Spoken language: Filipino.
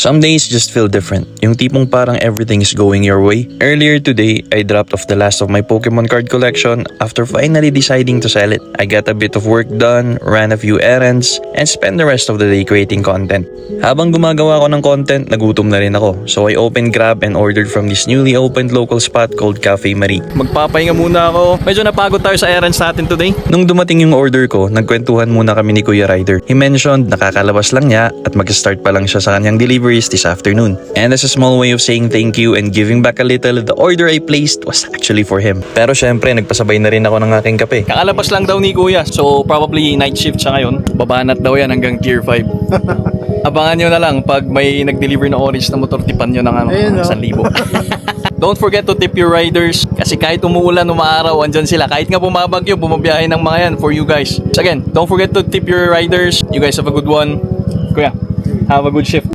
Some days just feel different. Yung tipong parang everything is going your way. Earlier today, I dropped off the last of my Pokemon card collection after finally deciding to sell it. I got a bit of work done, ran a few errands, and spent the rest of the day creating content. Habang gumagawa ko ng content, nagutom na rin ako. So I opened Grab and ordered from this newly opened local spot called Cafe Marie. Magpapahinga muna ako. Medyo napagod tayo sa errands natin today. Nung dumating yung order ko, nagkwentuhan muna kami ni Kuya Ryder. He mentioned nakakalabas lang niya at mag-start pa lang siya sa kanyang deliveries this afternoon. And as a small way of saying thank you and giving back a little, the order I placed was actually for him. Pero syempre, nagpasabay na rin ako ng aking kape. Kakalabas lang daw ni Kuya, so probably night shift siya ngayon. Babanat daw yan hanggang tier 5. Abangan nyo na lang pag may nag-deliver na orange na motor, tipan nyo ng 1,000. Don't forget to tip your riders kasi kahit umuulan, umaaraw, andyan sila. Kahit nga bumabagyo, bumabiyahe ng mga yan for you guys. So again, don't forget to tip your riders. You guys have a good one. Kuya, have a good shift.